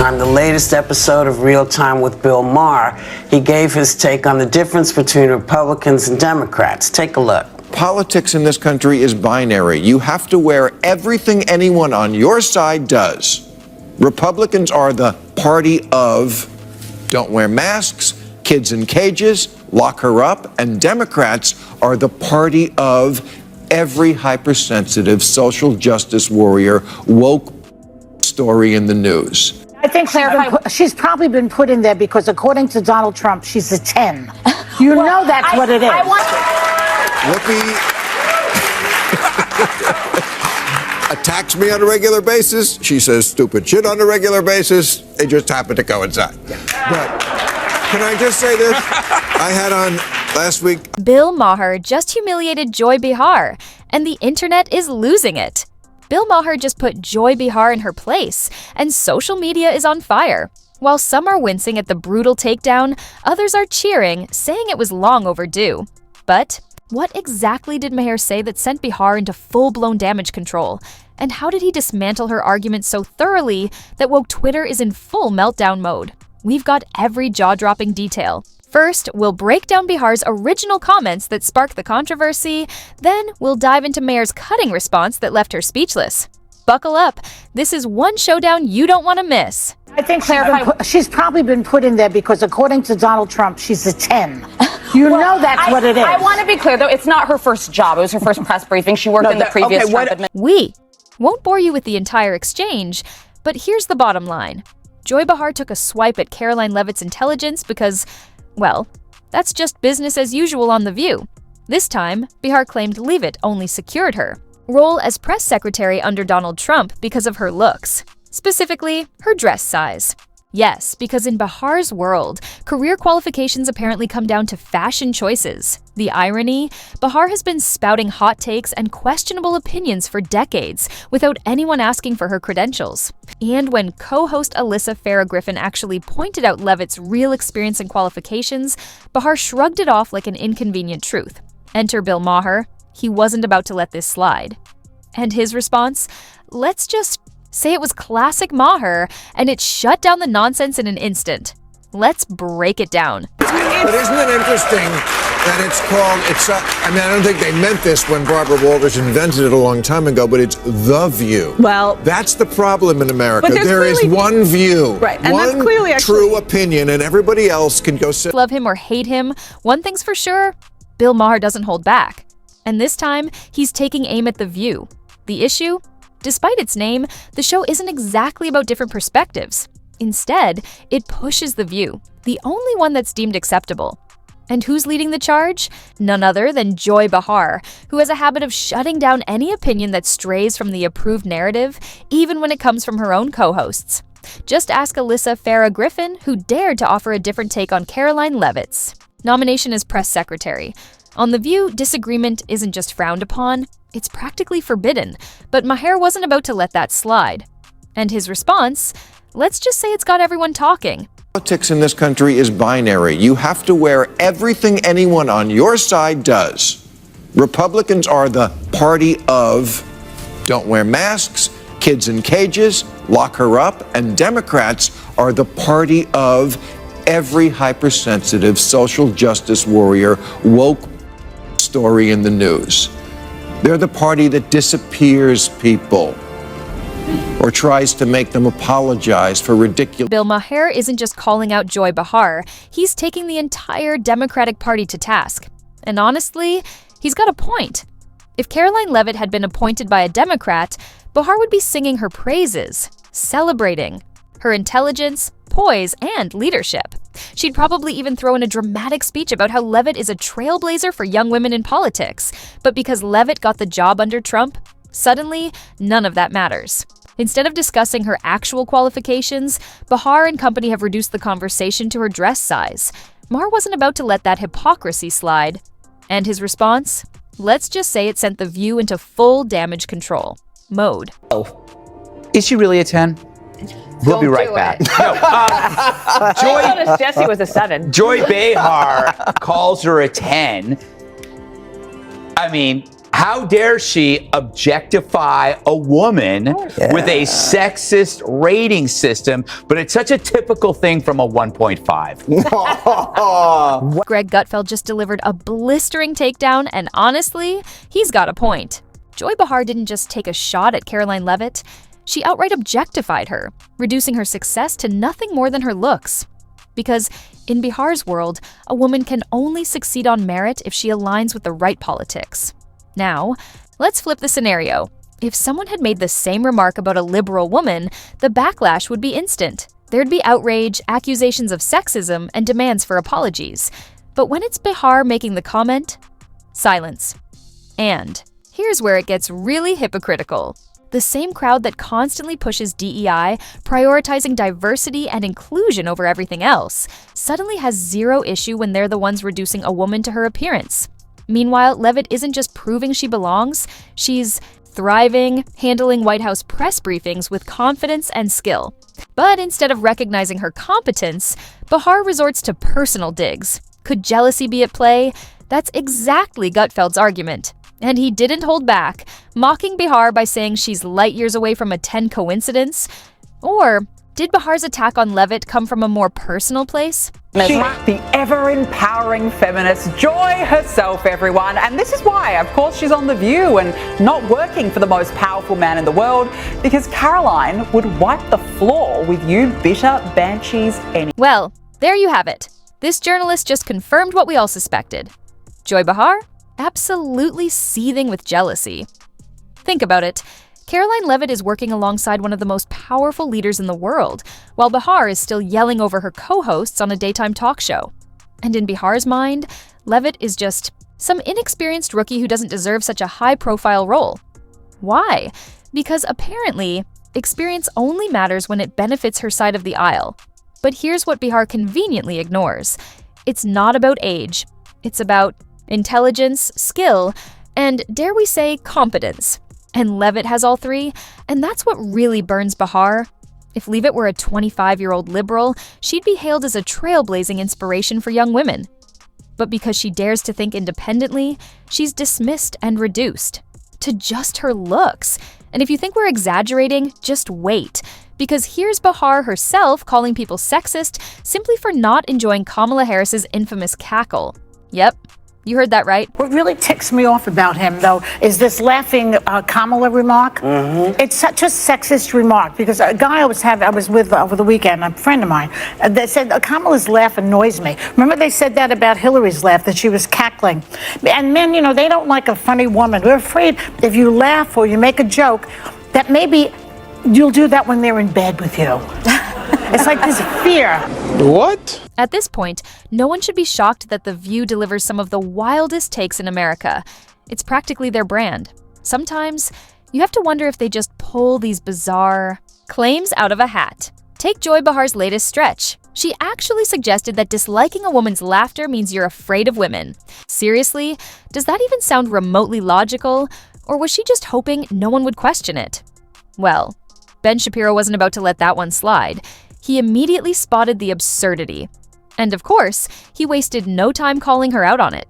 On the latest episode of Real Time with Bill Maher, he gave his take on the difference between Republicans and Democrats. Take a look. Politics in this country is binary. You have to wear everything anyone on your side does. Republicans are the party of don't wear masks, kids in cages, lock her up, and Democrats are the party of every hypersensitive social justice warrior woke story in the news. I think she's probably been put in there because, according to Donald Trump, she's a 10. You know that's what it is. Whoopi attacks me on a regular basis. She says stupid shit on a regular basis. They just happen to coincide. But can I just say this? I had on last week. Bill Maher just humiliated Joy Behar, and the internet is losing it. Bill Maher just put Joy Behar in her place, and social media is on fire. While some are wincing at the brutal takedown, others are cheering, saying it was long overdue. But what exactly did Maher say that sent Behar into full-blown damage control? And how did he dismantle her argument so thoroughly that woke Twitter is in full meltdown mode? We've got every jaw-dropping detail. First, we'll break down Behar's original comments that sparked the controversy. Then, we'll dive into Maher's cutting response that left her speechless. Buckle up. This is one showdown you don't want to miss. I think she's probably been put in there because, according to Donald Trump, she's a 10. You know that's what it is. I want to be clear, though. It's not her first job. It was her first press briefing. She worked in the previous Trump administration. We won't bore you with the entire exchange, but here's the bottom line. Joy Behar took a swipe at Karoline Leavitt's intelligence because, well, that's just business as usual on The View. This time, Behar claimed Leavitt only secured her role as press secretary under Donald Trump because of her looks, specifically her dress size. Yes, because in Behar's world, career qualifications apparently come down to fashion choices. The irony? Behar has been spouting hot takes and questionable opinions for decades without anyone asking for her credentials. And when co-host Alyssa Farah Griffin actually pointed out Leavitt's real experience and qualifications, Behar shrugged it off like an inconvenient truth. Enter Bill Maher. He wasn't about to let this slide. And his response? Let's just say it was classic Maher, and it shut down the nonsense in an instant. Let's break it down. But isn't it interesting that it's called, I don't think they meant this when Barbara Walters invented it a long time ago, but it's The View. Well, that's the problem in America. There is one view, right, and one that's clearly true opinion, and everybody else can go sit. Love him or hate him, one thing's for sure, Bill Maher doesn't hold back. And this time, he's taking aim at The View. The issue? Despite its name, the show isn't exactly about different perspectives. Instead, it pushes The View, the only one that's deemed acceptable. And who's leading the charge? None other than Joy Behar, who has a habit of shutting down any opinion that strays from the approved narrative, even when it comes from her own co-hosts. Just ask Alyssa Farah Griffin, who dared to offer a different take on Karoline Leavitt's nomination as press secretary. On The View, disagreement isn't just frowned upon, it's practically forbidden, but Maher wasn't about to let that slide. And his response? Let's just say it's got everyone talking. Politics in this country is binary. You have to wear everything anyone on your side does. Republicans are the party of don't wear masks, kids in cages, lock her up, and Democrats are the party of every hypersensitive social justice warrior woke story in the news. They're the party that disappears people or tries to make them apologize for ridiculous. Bill Maher isn't just calling out Joy Behar, he's taking the entire Democratic Party to task. And honestly, he's got a point. If Karoline Leavitt had been appointed by a Democrat, Behar would be singing her praises, celebrating her intelligence, poise, and leadership. She'd probably even throw in a dramatic speech about how Leavitt is a trailblazer for young women in politics. But because Leavitt got the job under Trump, suddenly, none of that matters. Instead of discussing her actual qualifications, Behar and company have reduced the conversation to her dress size. Maher wasn't about to let that hypocrisy slide. And his response? Let's just say it sent The View into full damage control mode. Oh, is she really a 10? We'll be right back. Joy, I noticed Jesse was a 7. Joy Behar calls her a 10. I mean, How dare she objectify a woman with a sexist rating system, but it's such a typical thing from a 1.5. Greg Gutfeld just delivered a blistering takedown, and honestly, he's got a point. Joy Behar didn't just take a shot at Caroline Leavitt, she outright objectified her, reducing her success to nothing more than her looks. Because in Behar's world, a woman can only succeed on merit if she aligns with the right politics. Now, let's flip the scenario. If someone had made the same remark about a liberal woman, the backlash would be instant. There'd be outrage, accusations of sexism, and demands for apologies. But when it's Behar making the comment, silence. And here's where it gets really hypocritical. The same crowd that constantly pushes DEI, prioritizing diversity and inclusion over everything else, suddenly has zero issue when they're the ones reducing a woman to her appearance. Meanwhile, Leavitt isn't just proving she belongs, she's thriving, handling White House press briefings with confidence and skill. But instead of recognizing her competence, Behar resorts to personal digs. Could jealousy be at play? That's exactly Gutfeld's argument. And he didn't hold back, mocking Behar by saying she's light years away from a 10 coincidence. Or did Behar's attack on Leavitt come from a more personal place? She's the ever-empowering feminist, Joy herself, everyone. And this is why, of course, she's on The View and not working for the most powerful man in the world, because Caroline would wipe the floor with you bitter banshees anyway. Well, there you have it. This journalist just confirmed what we all suspected. Joy Behar? Absolutely seething with jealousy. Think about it. Caroline Leavitt is working alongside one of the most powerful leaders in the world, while Behar is still yelling over her co-hosts on a daytime talk show. And in Behar's mind, Leavitt is just some inexperienced rookie who doesn't deserve such a high-profile role. Why? Because apparently, experience only matters when it benefits her side of the aisle. But here's what Behar conveniently ignores. It's not about age. It's about intelligence, skill, and dare we say, competence. And Leavitt has all three, and that's what really burns Behar. If Leavitt were a 25-year-old liberal, she'd be hailed as a trailblazing inspiration for young women. But because she dares to think independently, she's dismissed and reduced to just her looks. And if you think we're exaggerating, just wait. Because here's Behar herself calling people sexist simply for not enjoying Kamala Harris's infamous cackle. Yep. You heard that right. What really ticks me off about him, though, is this laughing Kamala remark. It's such a sexist remark because a guy I was with over the weekend, a friend of mine, they said Kamala's laugh annoys me. Remember they said that about Hillary's laugh, that she was cackling. And men, you know, they don't like a funny woman. They're afraid if you laugh or you make a joke that maybe you'll do that when they're in bed with you. It's like this fear. What? At this point, no one should be shocked that The View delivers some of the wildest takes in America. It's practically their brand. Sometimes, you have to wonder if they just pull these bizarre claims out of a hat. Take Joy Behar's latest stretch. She actually suggested that disliking a woman's laughter means you're afraid of women. Seriously? Does that even sound remotely logical? Or was she just hoping no one would question it? Well, Ben Shapiro wasn't about to let that one slide. He immediately spotted the absurdity. And of course, he wasted no time calling her out on it.